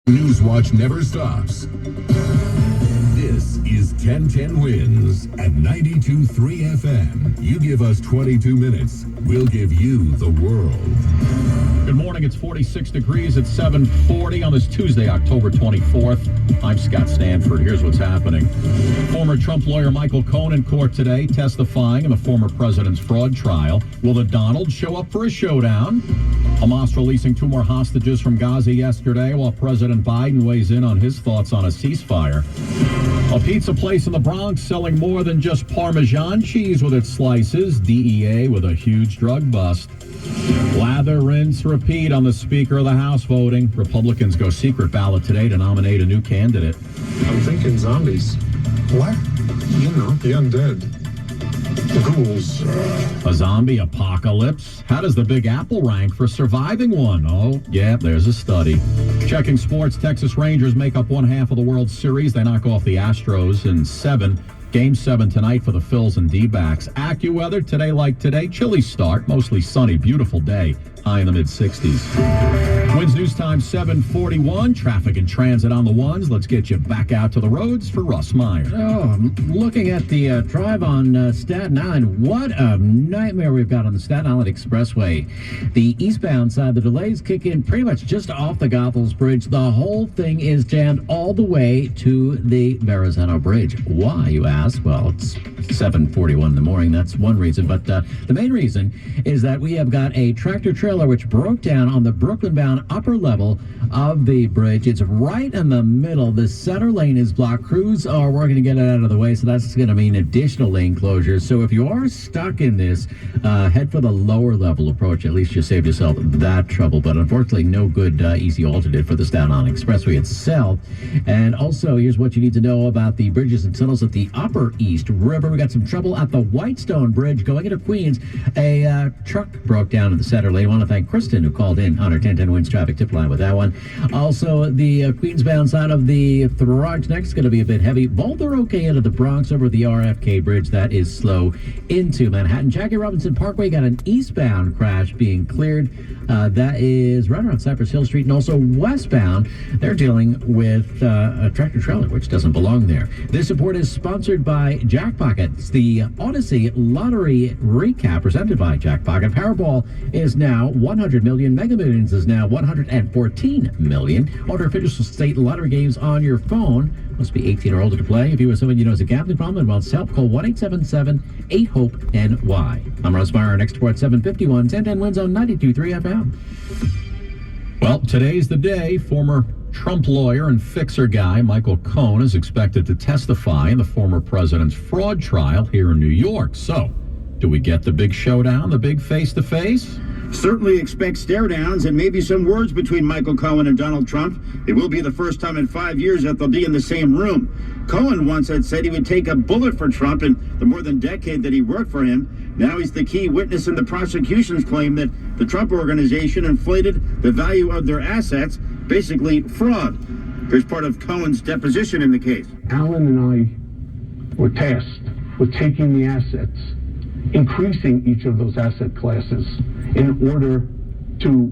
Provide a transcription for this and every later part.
Newswatch never stops. This is 1010 Wins at 92.3 FM. You give us 22 minutes, we'll give you the world. Good morning. It's 46 degrees at 7:40 on this Tuesday, October 24th. I'm Scott Stanford. Here's what's happening. Former Trump lawyer Michael Cohen in court today testifying in the former president's fraud trial. Will the Donald show up for a showdown? Hamas releasing 2 more hostages from Gaza yesterday, while President Biden weighs in on his thoughts on a ceasefire. A pizza place in the Bronx selling more than just Parmesan cheese with its slices. DEA with a huge drug bust. Lather, rinse, repeat on the Speaker of the House voting. Republicans go secret ballot today to nominate a new candidate. I'm thinking zombies. What? You know, the undead. The ghouls. A zombie apocalypse? How does the Big Apple rank for surviving one? Oh, yeah, there's a study. Checking sports, Texas Rangers make up one half of the World Series. They knock off the Astros in 7. Game 7 tonight for the Phils and D-backs. AccuWeather, today like today. Chilly start, mostly sunny, beautiful day. High in the mid-60s. Winds News Time 7:41. Traffic and transit on the ones. Let's get you back out to the roads for Russ Meyer. Oh, I'm looking at the drive on Staten Island. What a nightmare we've got on the Staten Island Expressway. The eastbound side, the delays kick in pretty much just off the Goethals Bridge. The whole thing is jammed all the way to the Verrazano Bridge. Why, you ask? Well, it's 7:41 in the morning. That's one reason. But the main reason is that we have got a tractor-trailer which broke down on the Brooklyn-bound upper level of the bridge. It's right in the middle. The center lane is blocked. Crews are working to get it out of the way, so that's going to mean additional lane closures. So if you are stuck in this, head for the lower level approach. At least you saved yourself that trouble. But unfortunately, no good easy alternate for the Staten Island Expressway itself. And also, here's what you need to know about the bridges and tunnels at the Upper East River. We got some trouble at the Whitestone Bridge going into Queens. A truck broke down in the center lane. I want to thank Kristen, who called in on her 1010 Wins traffic tip line with that one. Also, the Queens-bound side of the Throgs next is going to be a bit heavy. Both are okay into the Bronx over the RFK Bridge. That is slow into Manhattan. Jackie Robinson Parkway got an eastbound crash being cleared. That is right around Cypress Hill Street. And also westbound, they're dealing with a tractor-trailer, which doesn't belong there. This report is sponsored by Jackpocket. It's the Odyssey Lottery Recap presented by Jackpocket. Powerball is now 100 million. Mega Millions is now 114 million. Order official state lottery games on your phone. Must be 18 or older to play. If you or someone you know has a gambling problem and wants help, call 1-877-8-HOPE-NY. I'm Russ Meyer. Next report 7:51. 1010 Wins on 92.3 FM. Well, today's the day. Former Trump lawyer and fixer guy Michael Cohen is expected to testify in the former president's fraud trial here in New York. So, do we get the big showdown, the big face-to-face? Certainly expect stare-downs and maybe some words between Michael Cohen and Donald Trump. It will be the first time in 5 years that they'll be in the same room. Cohen once had said he would take a bullet for Trump in the more than decade that he worked for him. Now he's the key witness in the prosecution's claim that the Trump organization inflated the value of their assets, basically fraud. Here's part of Cohen's deposition in the case. Alan and I were tasked with taking the assets, increasing each of those asset classes in order to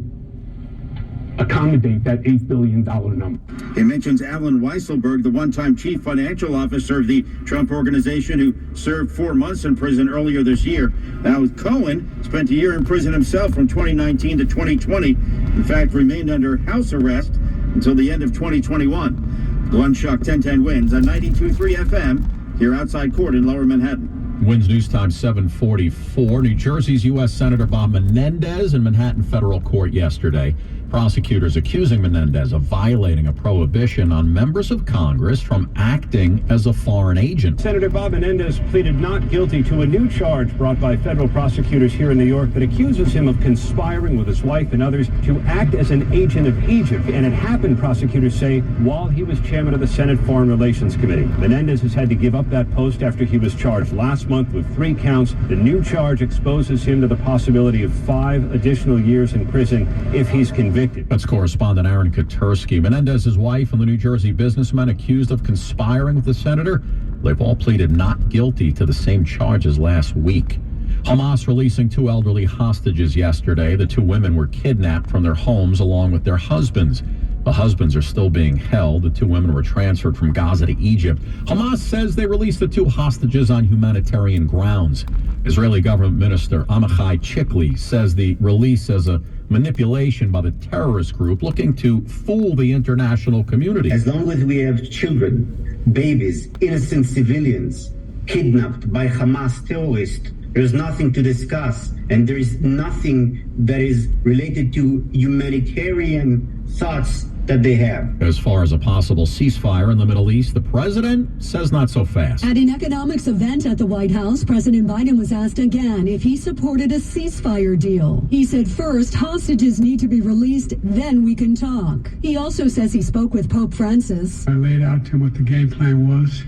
accommodate that $8 billion number. It mentions Alan Weisselberg, the one-time chief financial officer of the Trump organization, who served 4 months in prison earlier this year. Now, Cohen spent a year in prison himself from 2019 to 2020. In fact, remained under house arrest until the end of 2021. Glenn Schuck, 1010 Wins on 92.3 FM, here outside court in Lower Manhattan. Wins News Time 7:44. New Jersey's U.S. Senator Bob Menendez in Manhattan federal court yesterday. Prosecutors accusing Menendez of violating a prohibition on members of Congress from acting as a foreign agent. Senator Bob Menendez pleaded not guilty to a new charge brought by federal prosecutors here in New York that accuses him of conspiring with his wife and others to act as an agent of Egypt. And it happened, prosecutors say, while he was chairman of the Senate Foreign Relations Committee. Menendez has had to give up that post after he was charged last month with 3 counts. The new charge exposes him to the possibility of 5 additional years in prison if he's convicted. That's correspondent Aaron Katursky. Menendez's wife and the New Jersey businessman accused of conspiring with the senator. They've all pleaded not guilty to the same charges last week. Hamas releasing 2 elderly hostages yesterday. The 2 women were kidnapped from their homes along with their husbands. The husbands are still being held. The two women were transferred from Gaza to Egypt. Hamas says they released the two hostages on humanitarian grounds. Israeli government minister Amichai Chikli says the release is a manipulation by the terrorist group looking to fool the international community. As long as we have children, babies, innocent civilians kidnapped by Hamas terrorists, there's nothing to discuss, and there is nothing that is related to humanitarian thoughts that they have. As far as a possible ceasefire in the Middle East, the president says not so fast. At an economics event at the White House, President Biden was asked again if he supported a ceasefire deal. He said first, hostages need to be released, then we can talk. He also says he spoke with Pope Francis. I laid out to him what the game plan was,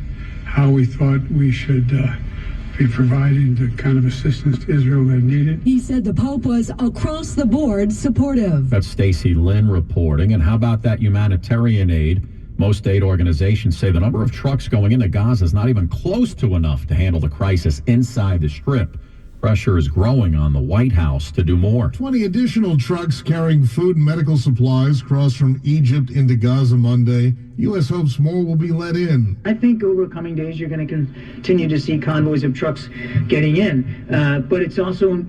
how we thought we should be providing the kind of assistance to Israel they needed. He said the Pope was across the board supportive. That's Stacey Lynn reporting. And how about that humanitarian aid? Most aid organizations say the number of trucks going into Gaza is not even close to enough to handle the crisis inside the Strip. Pressure is growing on the White House to do more. 20 additional trucks carrying food and medical supplies crossed from Egypt into Gaza Monday. U.S. hopes more will be let in. I think over coming days you're going to continue to see convoys of trucks getting in, but it's also,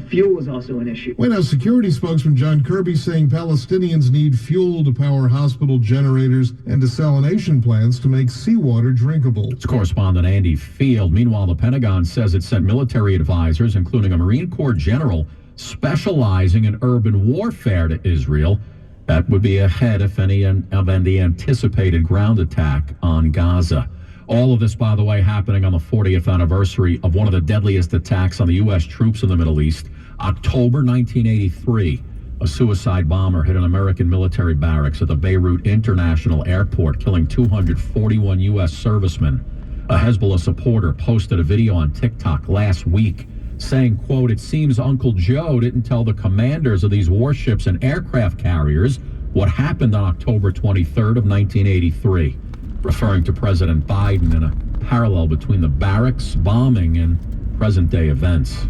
fuel is also an issue. White House security spokesman John Kirby saying Palestinians need fuel to power hospital generators and desalination plants to make seawater drinkable. It's correspondent Andy Field. Meanwhile, the Pentagon says it sent military advisors, including a Marine Corps general specializing in urban warfare to Israel. That would be ahead, if any, of the anticipated ground attack on Gaza. All of this, by the way, happening on the 40th anniversary of one of the deadliest attacks on the U.S. troops in the Middle East. October 1983, a suicide bomber hit an American military barracks at the Beirut International Airport, killing 241 U.S. servicemen. A Hezbollah supporter posted a video on TikTok last week saying, quote, "It seems Uncle Joe didn't tell the commanders of these warships and aircraft carriers what happened on October 23rd of 1983, referring to President Biden in a parallel between the barracks bombing and present-day events.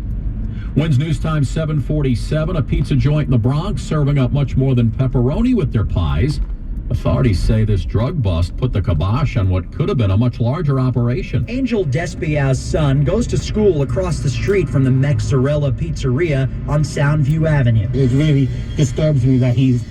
WINS News Time 7:47, a pizza joint in the Bronx serving up much more than pepperoni with their pies. Authorities say this drug bust put the kibosh on what could have been a much larger operation. Angel Despia's son goes to school across the street from the Mexarella Pizzeria on Soundview Avenue. It really disturbs me that he's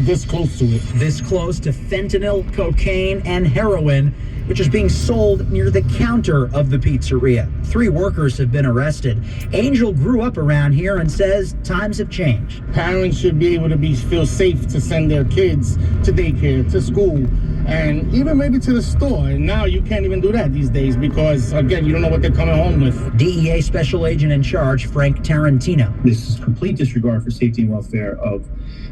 this close to it. This close to fentanyl, cocaine, and heroin, which is being sold near the counter of the pizzeria. 3 workers have been arrested. Angel grew up around here and says times have changed. Parents should be able to feel safe to send their kids to daycare, to school, and even maybe to the store. And now you can't even do that these days because, again, you don't know what they're coming home with. DEA Special Agent in Charge, Frank Tarantino. This is complete disregard for safety and welfare of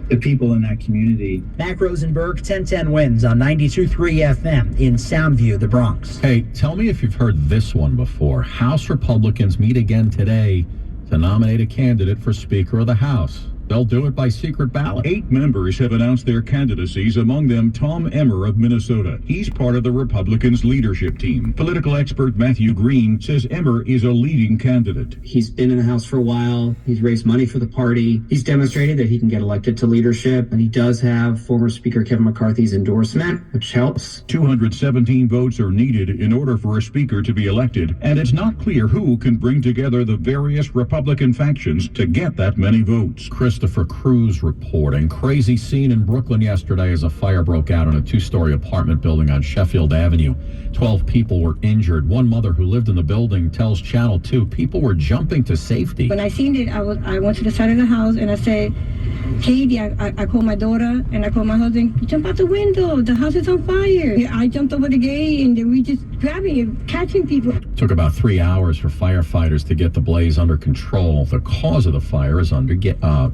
the people in that community. Mac Rosenberg, 1010 WINS on 92.3 FM in Soundview, the Bronx. Hey, tell me if you've heard this one before. House Republicans meet again today to nominate a candidate for Speaker of the House. They'll do it by secret ballot. 8 members have announced their candidacies, among them Tom Emmer of Minnesota. He's part of the Republicans' leadership team. Political expert Matthew Green says Emmer is a leading candidate. He's been in the House for a while. He's raised money for the party. He's demonstrated that he can get elected to leadership, and he does have former Speaker Kevin McCarthy's endorsement, which helps. 217 votes are needed in order for a speaker to be elected, and it's not clear who can bring together the various Republican factions to get that many votes. Christopher Cruz reporting. Crazy scene in Brooklyn yesterday as a fire broke out in a 2-story apartment building on Sheffield Avenue. 12 people were injured. One mother who lived in the building tells Channel 2 people were jumping to safety. When I seen it, I went to the side of the house and I said, Katie, I called my daughter and I called my husband, jump out the window, the house is on fire. I jumped over the gate and we just grabbing and catching people. Took about 3 hours for firefighters to get the blaze under control. The cause of the fire is under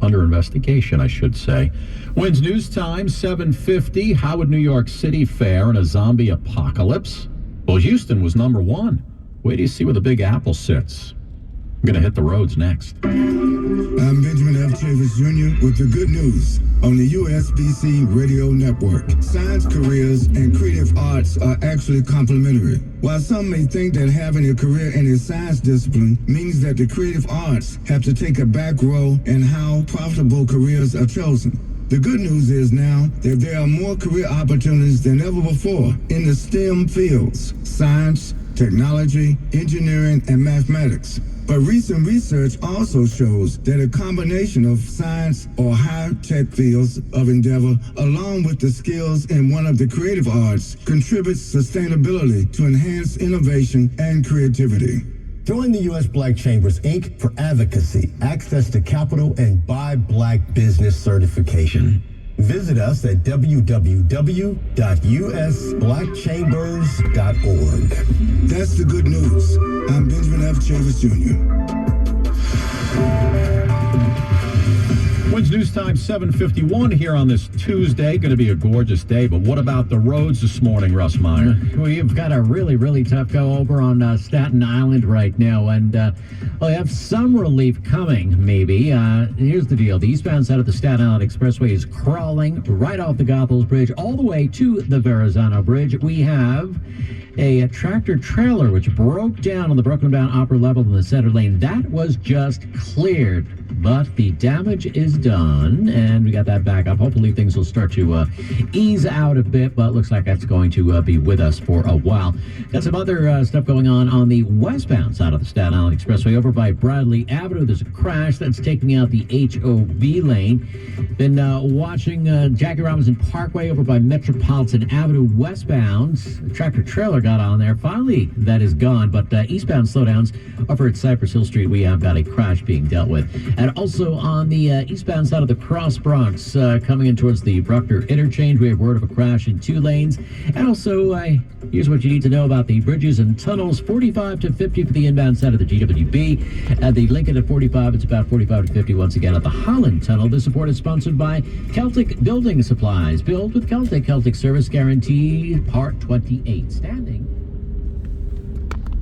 investigation, I should say. WINS News Time 7:50. How would New York City fare in a zombie apocalypse? Well, Houston was number 1. Wait till you see where the Big Apple sits. I'm going to hit the roads next. I'm Benjamin F. Chavis Jr. with the good news on the USBC Radio Network. Science careers and creative arts are actually complementary. While some may think that having a career in a science discipline means that the creative arts have to take a back row in how profitable careers are chosen, The good news is now that there are more career opportunities than ever before in the STEM fields: science, technology, engineering, and mathematics. But recent research also shows that a combination of science or high-tech fields of endeavor, along with the skills in one of the creative arts, contributes sustainability to enhance innovation and creativity. Join the U.S. Black Chambers, Inc. for advocacy, access to capital, and Buy Black Business certification. Visit us at www.usblackchambers.org. That's the good news. I'm Benjamin F. Chavis Jr. Wins News Time 7:51 here on this Tuesday. Going to be a gorgeous day, but what about the roads this morning, Russ Meyer? We've got a really, really tough go over on Staten Island right now, and we have some relief coming, maybe. Here's the deal. The eastbound side of the Staten Island Expressway is crawling right off the Goethals Bridge all the way to the Verrazano Bridge. We have a tractor trailer which broke down on the broken down upper level in the center lane. That was just cleared, but the damage is done, and we got that back up. Hopefully things will start to ease out a bit, but looks like that's going to be with us for a while. Got some other stuff going on the westbound side of the Staten Island Expressway over by Bradley Avenue. There's a crash that's taking out the HOV lane. Been watching Jackie Robinson Parkway over by Metropolitan Avenue westbound. A tractor trailer got on there. Finally, that is gone, but eastbound slowdowns over at Cypress Hill Street. We have got a crash being dealt with. And also on the eastbound side of the Cross Bronx, coming in towards the Bruckner interchange, we have word of a crash in 2 lanes. And also, here's what you need to know about the bridges and tunnels. 45 to 50 for the inbound side of the GWB. At the Lincoln at 45, it's about 45 to 50 once again at the Holland Tunnel. This support is sponsored by Celtic Building Supplies. Build with Celtic. Celtic service guarantee, part 28. Standing.